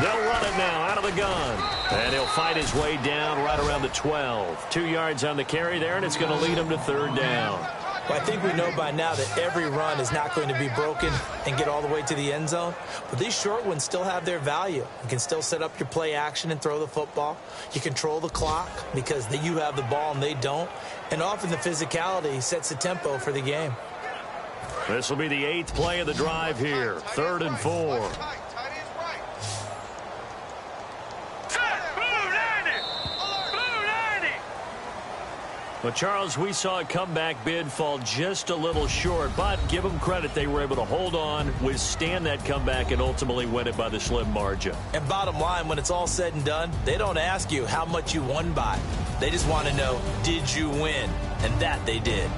They'll run it now out of the gun. And he'll fight his way down right around the 12. 2 yards on the carry there, and it's going to lead him to 3rd down. Well, I think we know by now that every run is not going to be broken and get all the way to the end zone. But these short ones still have their value. You can still set up your play action and throw the football. You control the clock because you have the ball and they don't. And often the physicality sets the tempo for the game. This will be the 8th play of the drive here. 3rd and 4. Well, Charles, we saw a comeback bid fall just a little short, but give them credit. They were able to hold on, withstand that comeback, and ultimately win it by the slim margin. And bottom line, when it's all said and done, they don't ask you how much you won by. They just want to know, did you win? And that they did.